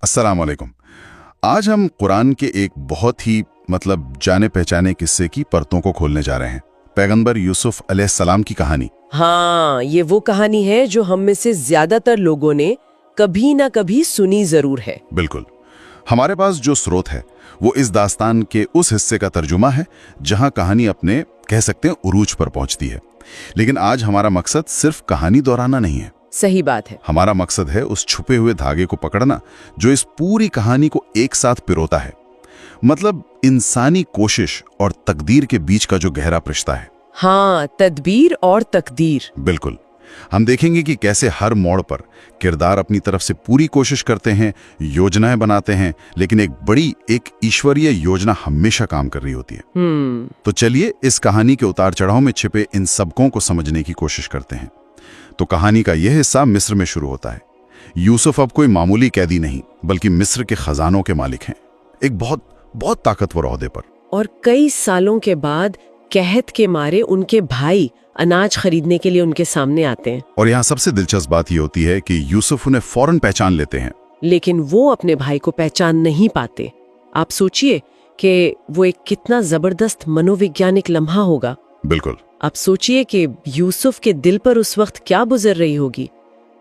अस्सलाम वालेकुम। आज हम कुरान के एक बहुत ही जाने पहचाने किस्से की परतों को खोलने जा रहे हैं। पैगंबर यूसुफ अलैहिस्सलाम की कहानी। हाँ, ये वो कहानी है जो हम में से ज्यादातर लोगों ने कभी ना कभी सुनी जरूर है। बिल्कुल। हमारे पास जो स्रोत है वो इस दास्तान के उस हिस्से का तर्जुमा है जहां कहानी अपने कह सकते हैं उरूज पर पहुंचती है। लेकिन आज हमारा मकसद सिर्फ कहानी दोहराना नहीं है। सही बात है। हमारा मकसद है उस छुपे हुए धागे को पकड़ना जो इस पूरी कहानी को एक साथ पिरोता है। इंसानी कोशिश और तकदीर के बीच का जो गहरा रिश्ता है। हाँ, तदबीर और तकदीर। बिल्कुल। हम देखेंगे कि कैसे हर मोड़ पर किरदार अपनी तरफ से पूरी कोशिश करते हैं, योजनाएं बनाते हैं, लेकिन एक ईश्वरीय योजना हमेशा काम कर रही होती है। तो चलिए इस कहानी के उतार चढ़ाव में छिपे इन सबकों को समझने की कोशिश करते हैं। तो कहानी का यह हिस्सा मिस्र में शुरू होता है। यूसुफ अब कोई मामूली कैदी नहीं बल्कि मिस्र के खजानों के मालिक हैं, एक बहुत बहुत ताकतवर ओहदे पर। और कई सालों के बाद कहत के मारे उनके भाई अनाज खरीदने के लिए उनके सामने आते हैं। और यहाँ सबसे दिलचस्प बात यह होती है कि यूसुफ उन्हें फौरन पहचान लेते हैं, लेकिन वो अपने भाई को पहचान नहीं पाते। आप सोचिए कि वो एक कितना जबरदस्त मनोवैज्ञानिक लम्हा होगा। बिल्कुल। आप सोचिए कि यूसुफ के दिल पर उस वक्त क्या गुजर रही होगी।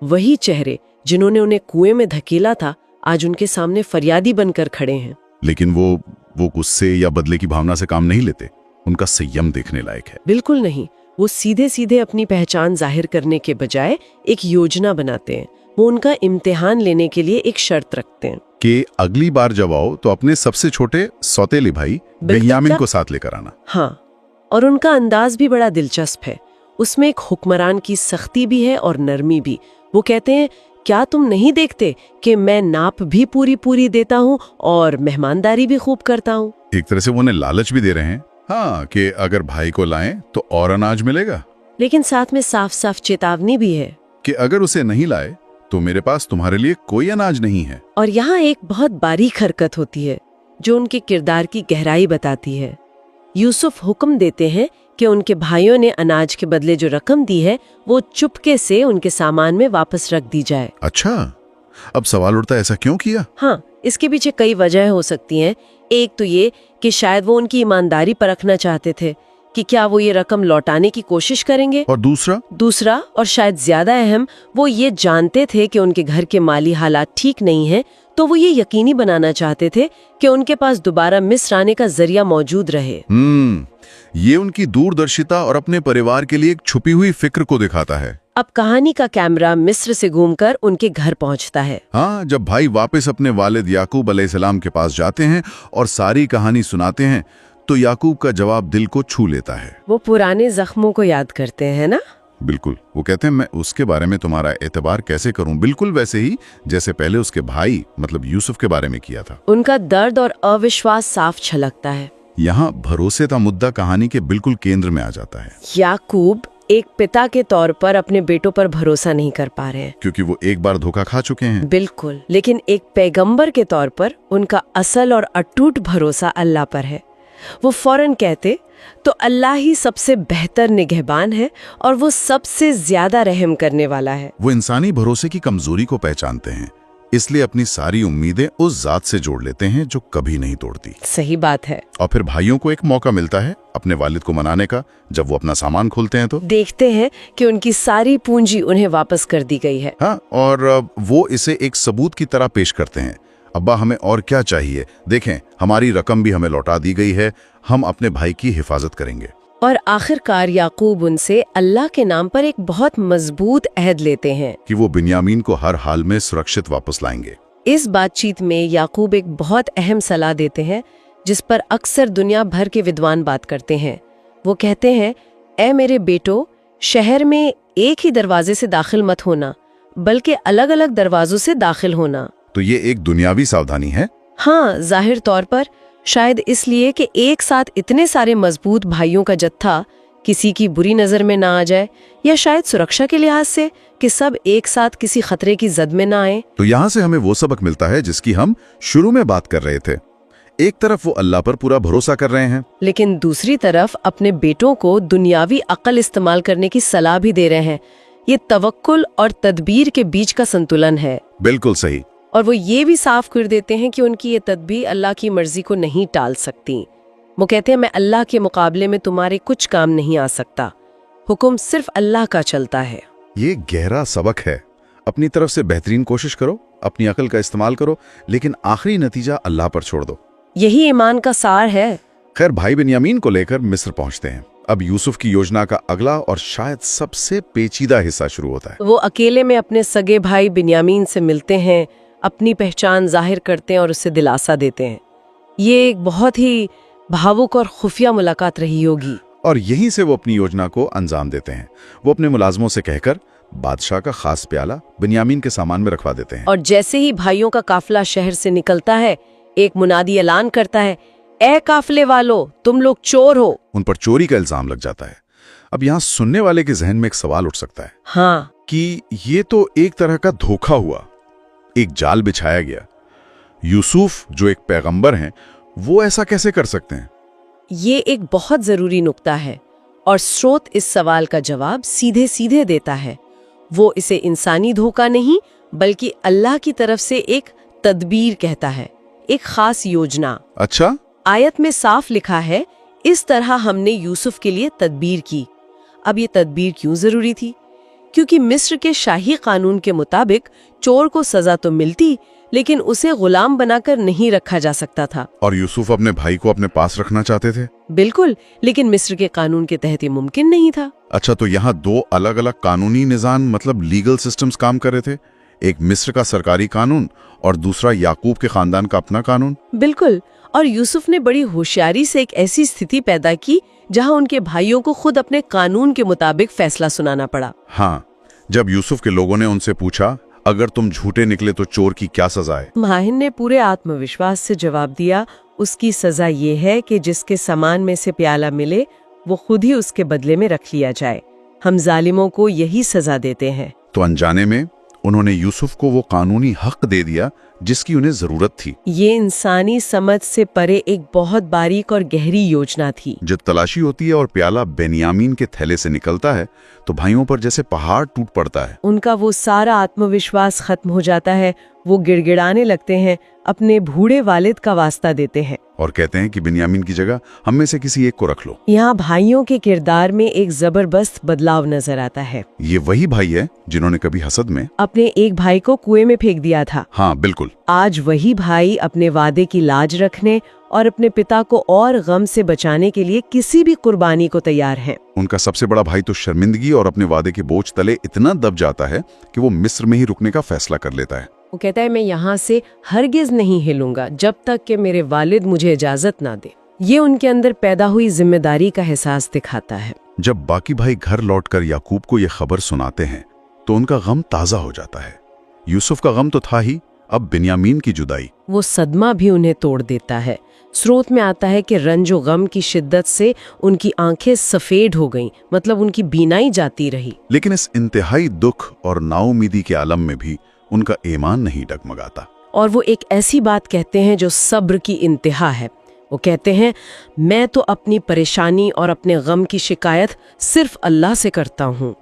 वही चेहरे जिन्होंने उन्हें कुएं में धकेला था आज उनके सामने फरियादी बनकर खड़े हैं। लेकिन वो गुस्से या बदले की भावना से काम नहीं लेते। उनका संयम देखने लायक है। बिल्कुल नहीं। वो सीधे सीधे अपनी पहचान जाहिर करने के बजाय एक योजना बनाते हैं। वो उनका इम्तिहान लेने के लिए एक शर्त रखते हैं कि अगली बार जब आओ तो अपने सबसे छोटे सौतेले भाई बेन्यामीन को साथ लेकर आना। हाँ, और उनका अंदाज भी बड़ा दिलचस्प है। उसमें एक हुक्मरान की सख्ती भी है और नरमी भी। वो कहते हैं, क्या तुम नहीं देखते कि मैं नाप भी पूरी देता हूँ और मेहमानदारी भी खूब करता हूँ। एक तरह से वो उन्हें लालच भी दे रहे हैं। हाँ, कि अगर भाई को लाएं तो और अनाज मिलेगा। लेकिन साथ में साफ साफ चेतावनी भी है कि अगर उसे नहीं लाए तो मेरे पास तुम्हारे लिए कोई अनाज नहीं है। और यहाँ एक बहुत बारीक हरकत होती है जो उनके किरदार की गहराई बताती है। यूसुफ हुक्म देते हैं कि उनके भाइयों ने अनाज के बदले जो रकम दी है वो चुपके से उनके सामान में वापस रख दी जाए। अच्छा, अब सवाल उठता है ऐसा क्यों किया? हाँ, इसके पीछे कई वजह हो सकती हैं। एक तो ये कि शायद वो उनकी ईमानदारी परखना चाहते थे कि क्या वो ये रकम लौटाने की कोशिश करेंगे। और दूसरा और शायद ज्यादा अहम, वो ये जानते थे कि उनके घर के माली हालात ठीक नहीं हैं, तो वो ये यकीनी बनाना चाहते थे कि उनके पास दोबारा मिस्र आने का जरिया मौजूद रहे। ये उनकी दूरदर्शिता और अपने परिवार के लिए एक छुपी हुई फिक्र को दिखाता है। अब कहानी का कैमरा मिस्र से घूमकर उनके घर पहुंचता है। हाँ, जब भाई वापस अपने वालिद याकूब अलैहिस्सलाम के पास जाते हैं और सारी कहानी सुनाते हैं तो याकूब का जवाब दिल को छू लेता है। वो पुराने जख्मों को याद करते हैं ना। बिल्कुल। वो कहते हैं, मैं उसके बारे में तुम्हारा एतबार कैसे करूं, बिल्कुल वैसे ही जैसे पहले उसके भाई यूसुफ के बारे में किया था। उनका दर्द और अविश्वास साफ छलकता है। यहाँ भरोसे का मुद्दा कहानी के बिल्कुल केंद्र में आ जाता है। याकूब एक पिता के तौर पर अपने बेटों पर भरोसा नहीं कर पा रहे हैं क्योंकि वो एक बार धोखा खा चुके हैं। बिल्कुल। लेकिन एक पैगंबर के तौर पर उनका असल और अटूट भरोसा अल्लाह पर है। वो फौरन कहते, तो अल्लाह ही सबसे बेहतर निगहबान है और वो सबसे ज्यादा रहम करने वाला है। वो इंसानी भरोसे की कमजोरी को पहचानते हैं, इसलिए अपनी सारी उम्मीदें उस जात से जोड़ लेते हैं जो कभी नहीं तोड़ती। सही बात है। और फिर भाइयों को एक मौका मिलता है अपने वालिद को मनाने का। जब वो अपना सामान खोलते हैं तो देखते हैं कि उनकी सारी पूंजी उन्हें वापस कर दी गई है। हाँ, और वो इसे एक सबूत की तरह पेश करते हैं। अब्बा, हमें और क्या चाहिए? देखें, हमारी रकम भी हमें लौटा दी गई है, हम अपने भाई की हिफाजत करेंगे। और आखिरकार याकूब उनसे अल्लाह के नाम पर एक बहुत मजबूत अहद लेते हैं कि वो बिन्यामीन को हर हाल में सुरक्षित वापस लाएंगे। इस बातचीत में याकूब एक बहुत अहम सलाह देते हैं जिस पर अक्सर दुनिया भर के विद्वान बात करते हैं। वो कहते हैं, ऐ मेरे बेटो, शहर में एक ही दरवाजे से दाखिल मत होना बल्कि अलग अलग दरवाजों से दाखिल होना। तो ये एक दुनियावी सावधानी है। हाँ, जाहिर तौर पर शायद इसलिए कि एक साथ इतने सारे मजबूत भाइयों का जत्था किसी की बुरी नजर में ना आ जाए, या शायद सुरक्षा के लिहाज से कि सब एक साथ किसी खतरे की जद में ना आए। तो यहाँ से हमें वो सबक मिलता है जिसकी हम शुरू में बात कर रहे थे। एक तरफ वो अल्लाह पर पूरा भरोसा कर रहे हैं, लेकिन दूसरी तरफ अपने बेटों को दुनियावी अक्ल इस्तेमाल करने की सलाह भी दे रहे हैं। ये तवक्कुल और तदबीर के बीच का संतुलन है। बिल्कुल सही। और वो ये भी साफ कर देते हैं कि उनकी ये तदबीर अल्लाह की मर्जी को नहीं टाल सकती। वो कहते हैं मैं अल्लाह के मुकाबले में तुम्हारे कुछ काम नहीं आ सकता, हुक्म सिर्फ अल्लाह का चलता है। ये गहरा सबक है। अपनी तरफ से बेहतरीन कोशिश करो, अपनी अकल का इस्तेमाल करो, लेकिन आखिरी नतीजा अल्लाह पर छोड़ दो। यही ईमान का सार है। खैर, भाई बिन्यामीन को लेकर मिस्र पहुंचते हैं। अब यूसुफ की योजना का अगला और शायद सबसे पेचीदा हिस्सा शुरू होता है। वो अकेले में अपने सगे भाई बिन्यामीन से मिलते हैं, अपनी पहचान जाहिर करते हैं और उसे दिलासा देते हैं। ये एक बहुत ही भावुक और खुफिया मुलाकात रही होगी। और यहीं से वो अपनी योजना को अंजाम देते हैं। वो अपने मुलाजमों से कहकर बादशाह का खास प्याला बिन्यामीन के सामान में रखवा देते हैं। और जैसे ही भाइयों का काफिला शहर से निकलता है, एक मुनादी ऐलान करता है, ए काफिले वालों, तुम लोग चोर हो। उन पर चोरी का इल्जाम लग जाता है। अब यहाँ सुनने वाले के जहन में एक सवाल उठ सकता है हाँ, कि ये तो एक तरह का धोखा हुआ, एक जाल बिछाया गया। यूसुफ जो एक पैगंबर हैं, वो ऐसा कैसे कर सकते हैं? ये एक बहुत जरूरी नुक्ता है और स्रोत इस सवाल का जवाब सीधे सीधे देता है। वो इसे इंसानी धोखा नहीं बल्कि अल्लाह की तरफ से एक तदबीर कहता है, एक खास योजना। अच्छा, आयत में साफ लिखा है, इस तरह हमने यूसुफ के लिए तदबीर की। अब ये तदबीर क्यों जरूरी थी? क्योंकि मिस्र के शाही कानून के मुताबिक चोर को सजा तो मिलती, लेकिन उसे गुलाम बनाकर नहीं रखा जा सकता था। और यूसुफ अपने भाई को अपने पास रखना चाहते थे? बिल्कुल, लेकिन मिस्र के कानून के तहत ये मुमकिन नहीं था। अच्छा, तो यहाँ दो अलग अलग कानूनी निज़ाम मतलब लीगल सिस्टम्स काम कर रहे थे। एक मिस्र का सरकारी कानून और दूसरा याकूब के खानदान का अपना कानून। बिल्कुल, और यूसुफ ने बड़ी होशियारी से एक ऐसी स्थिति पैदा की जहां उनके भाइयों को खुद अपने कानून के मुताबिक फैसला सुनाना पड़ा। हाँ, जब यूसुफ के लोगों ने उनसे पूछा, अगर तुम झूठे निकले तो चोर की क्या सजा है? माहिन ने पूरे आत्मविश्वास से जवाब दिया, उसकी सजा ये है कि जिसके सामान में से प्याला मिले वो खुद ही उसके बदले में रख लिया जाए। हम जालिमों को यही सजा देते हैं। तो अनजाने में उन्होंने यूसुफ को वो कानूनी हक दे दिया जिसकी उन्हें जरूरत थी। ये इंसानी समझ से परे एक बहुत बारीक और गहरी योजना थी। जब तलाशी होती है और प्याला बेनियामीन के थैले से निकलता है तो भाइयों पर जैसे पहाड़ टूट पड़ता है। उनका वो सारा आत्मविश्वास खत्म हो जाता है। वो गिड़गिड़ाने लगते हैं, अपने बूढ़े वालिद का वास्ता देते हैं और कहते हैं कि बिन्यामीन की जगह हम में से किसी एक को रख लो। यहाँ भाइयों के किरदार में एक जबरदस्त बदलाव नजर आता है। ये वही भाई है जिन्होंने कभी हसद में अपने एक भाई को कुएं में फेंक दिया था। हाँ बिल्कुल। आज वही भाई अपने वादे की लाज रखने और अपने पिता को और गम से बचाने के लिए किसी भी कुर्बानी को तैयार है। उनका सबसे बड़ा भाई तो शर्मिंदगी और अपने वादे के बोझ तले इतना दब जाता है कि वो मिस्र में ही रुकने का फैसला कर लेता है। वो कहता है, मैं यहाँ से हरगिज नहीं हिलूंगा जब तक कि मेरे वालिद मुझे इजाजत ना दे। ये उनके अंदर पैदा हुई जिम्मेदारी का एहसास दिखाता है। जब बाकी भाई घर लौटकर याकूब को ये खबर सुनाते हैं तो उनका गम ताजा हो जाता है। यूसुफ का गम तो था ही, अब बिन्यामीन की जुदाई। वो सदमा भी उन्हें तोड़ देता है। स्रोत में आता है कि रंजो गम की शिद्दत से उनकी आंखें सफेद हो गईं, मतलब उनकी बीनाई जाती रही। लेकिन इस इंतहाई दुख और नाउमीदी के आलम में भी उनका ईमान नहीं डगमगाता। और वो एक ऐसी बात कहते हैं जो सब्र की इंतहा है। वो कहते हैं, मैं तो अपनी परेशानी और अपने गम की शिकायत सिर्फ अल्लाह से करता हूँ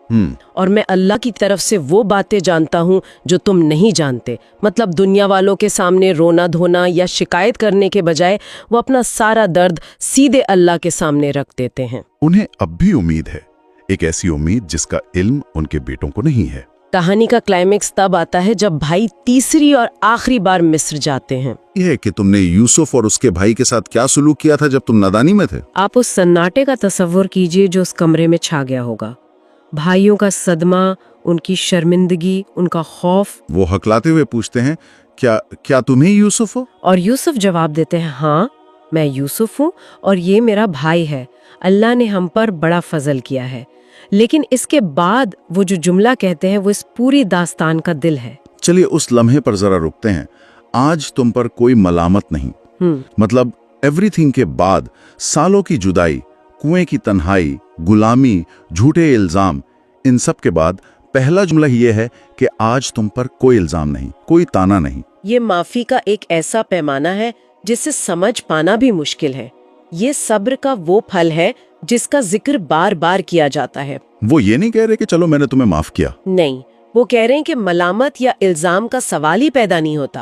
और मैं अल्लाह की तरफ से वो बातें जानता हूँ जो तुम नहीं जानते। मतलब दुनिया वालों के सामने रोना धोना या शिकायत करने के बजाय वो अपना सारा दर्द सीधे अल्लाह के सामने रख देते हैं। उन्हें अब भी उम्मीद है, एक ऐसी उम्मीद जिसका इल्म उनके बेटों को नहीं है। कहानी का क्लाइमेक्स तब आता है जब भाई तीसरी और आखिरी बार मिस्र जाते हैं। यह कि तुमने यूसुफ और उसके भाई के साथ क्या सलूक किया था जब तुम नादानी में थे। आप उस सन्नाटे का तस्वर कीजिए जो उस कमरे में छा गया होगा। भाइयों का सदमा, उनकी शर्मिंदगी, उनका खौफ। वो हकलाते हुए पूछते हैं, क्या तुम्हें यूसुफ हो? और यूसुफ जवाब देते हैं, हाँ मैं यूसुफ हूँ और ये मेरा भाई है। अल्लाह ने हम पर बड़ा फजल किया है। लेकिन इसके बाद वो जो जुमला कहते हैं वो इस पूरी दास्तान का दिल है। चलिए उस लम्हे पर जरा रुकते हैं। आज तुम पर कोई मलामत नहीं, मतलब एवरीथिंग के बाद सालों की जुदाई, कुएं की तन्हाई, गुलामी, झूठे इल्जाम, इन सब के बाद पहला जुमला ये है कि आज तुम पर कोई इल्जाम नहीं, कोई ताना नहीं। ये माफी का एक ऐसा पैमाना है जिसे समझ पाना भी मुश्किल है। ये सब्र का वो फल है जिसका जिक्र बार बार किया जाता है। वो ये नहीं कह रहे कि चलो मैंने तुम्हें माफ किया। नहीं, वो कह रहे हैं कि मलामत या इल्जाम का सवाल ही पैदा नहीं होता।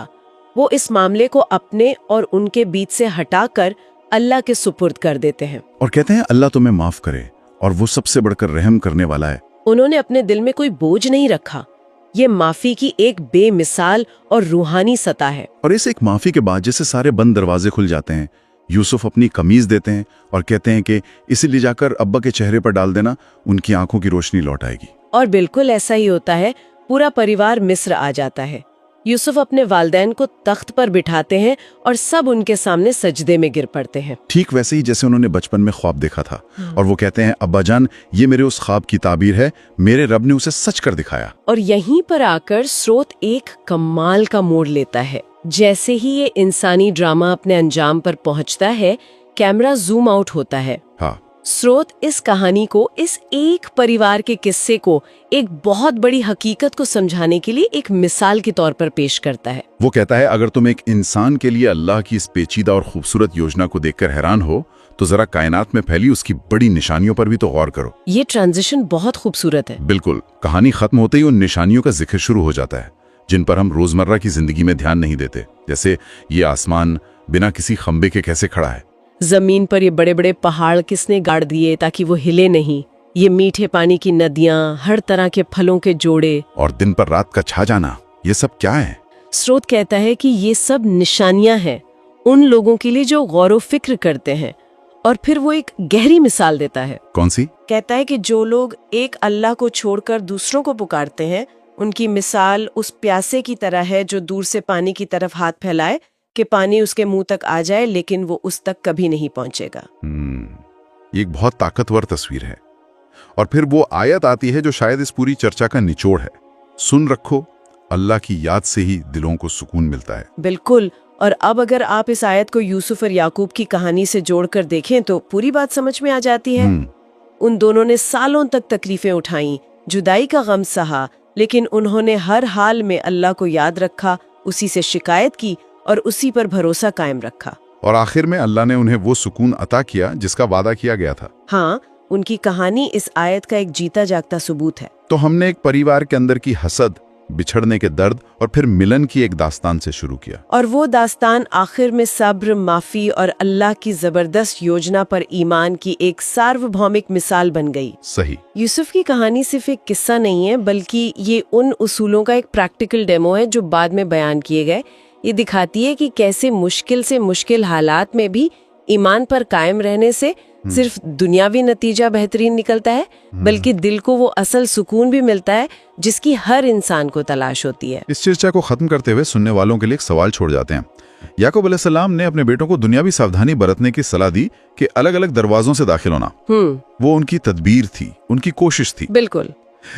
वो इस मामले को अपने और उनके बीच से हटाकर अल्लाह के सुपुर्द कर देते हैं और कहते हैं अल्लाह तुम्हें माफ करे और वो सबसे बढ़कर रहम करने वाला है। उन्होंने अपने दिल में कोई बोझ नहीं रखा। ये माफी की एक बेमिसाल और रूहानी सतह है। और इस एक माफी के बाद जैसे सारे बंद दरवाजे खुल जाते हैं, यूसुफ अपनी कमीज देते हैं और कहते हैं कि इसे ले जाकर अब्बा के चेहरे पर डाल देना, उनकी आंखों की रोशनी लौट आएगी। और बिल्कुल ऐसा ही होता है। पूरा परिवार मिस्र आ जाता है। यूसुफ अपने वालिदैन को तख्त पर बिठाते हैं और सब उनके सामने सजदे में गिर पड़ते हैं, ठीक वैसे ही जैसे उन्होंने बचपन में ख्वाब देखा था। और वो कहते हैं अब्बा जान, ये मेरे उस ख्वाब की ताबीर है, मेरे रब ने उसे सच कर दिखाया। और यहीं पर आकर स्रोत एक कमाल का मोड़ लेता है। जैसे ही ये इंसानी ड्रामा अपने अंजाम पर पहुंचता है, कैमरा जूम आउट होता है। हाँ, स्रोत इस कहानी को, इस एक परिवार के किस्से को एक बहुत बड़ी हकीकत को समझाने के लिए एक मिसाल के तौर पर पेश करता है। वो कहता है अगर तुम एक इंसान के लिए अल्लाह की इस पेचीदा और खूबसूरत योजना को देखकर हैरान हो, तो जरा कायनात में फैली उसकी बड़ी निशानियों पर भी तो गौर करो। ये ट्रांजिशन बहुत खूबसूरत है। बिल्कुल, कहानी खत्म होते ही उन निशानियों का जिक्र शुरू हो जाता है जिन पर हम रोजमर्रा की जिंदगी में ध्यान नहीं देते। जैसे ये आसमान बिना किसी खंबे के कैसे खड़ा है, जमीन पर ये बड़े बड़े पहाड़ किसने गाड़ दिए ताकि वो हिले नहीं, ये मीठे पानी की नदियां, हर तरह के फलों के जोड़े, और दिन पर रात का छा जाना, ये सब क्या है? स्रोत कहता है कि ये सब निशानियां हैं उन लोगों के लिए जो गौर फिक्र करते हैं। और फिर वो एक गहरी मिसाल देता है। कौन सी? कहता है कि जो लोग एक अल्लाह को छोड़कर दूसरों को पुकारते हैं, उनकी मिसाल उस प्यासे की तरह है जो दूर से पानी की तरफ हाथ फैलाए कि पानी उसके मुंह तक आ जाए, लेकिन वो उस तक कभी नहीं पहुंचेगा। ये एक बहुत ताकतवर तस्वीर है। और फिर वो आयत आती है जो शायद इस पूरी चर्चा का निचोड़ है। सुन रखो, अल्लाह की याद से ही दिलों को सुकून मिलता है। बिल्कुल। और अब अगर आप इस आयत को यूसुफ और याकूब की कहानी से जोड़कर देखें तो पूरी बात समझ में आ जाती है। उन दोनों ने सालों तक तकलीफें उठाई, जुदाई का गम सहा, लेकिन उन्होंने हर हाल में अल्लाह को याद रखा, उसी से शिकायत की और उसी पर भरोसा कायम रखा। और आखिर में अल्लाह ने उन्हें वो सुकून अता किया जिसका वादा किया गया था। हाँ, उनकी कहानी इस आयत का एक जीता जागता सबूत है। तो हमने एक परिवार के अंदर की हसद, बिछड़ने के दर्द और फिर मिलन की एक दास्तान से शुरू किया। और वो दास्तान आखिर में सब्र, माफी और अल्लाह की जबरदस्त योजना पर ईमान की एक सार्वभौमिक मिसाल बन गई। सही। यूसुफ की कहानी सिर्फ एक किस्सा नहीं है, बल्कि ये उन उसूलों का एक प्रैक्टिकल डेमो है जो बाद में बयान किए गए। ये दिखाती है कि कैसे मुश्किल से मुश्किल हालात में भी ईमान पर कायम रहने से सिर्फ दुनियावी नतीजा बेहतरीन निकलता है, बल्कि दिल को वो असल सुकून भी मिलता है जिसकी हर इंसान को तलाश होती है। इस चर्चा को खत्म करते हुए सुनने वालों के लिए एक सवाल छोड़ जाते हैं। याकूब अलैहिस्सलाम ने अपने बेटों को दुनियावी सावधानी बरतने की सलाह दी कि अलग अलग दरवाजों से दाखिल होना। वो उनकी तदबीर थी, उनकी कोशिश थी। बिल्कुल।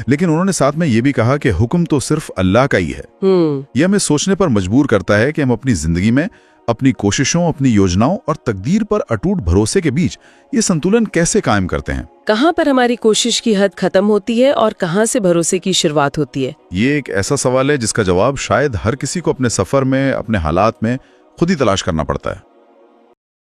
लेकिन उन्होंने साथ में ये भी कहा कि हुक्म तो सिर्फ अल्लाह का ही है। यह हमें सोचने पर मजबूर करता है कि हम अपनी जिंदगी में अपनी कोशिशों, अपनी योजनाओं और तकदीर पर अटूट भरोसे के बीच ये संतुलन कैसे कायम करते हैं। कहाँ पर हमारी कोशिश की हद खत्म होती है और कहाँ से भरोसे की शुरुआत होती है। ये एक ऐसा सवाल है जिसका जवाब शायद हर किसी को अपने सफर में, अपने हालात में खुद ही तलाश करना पड़ता है।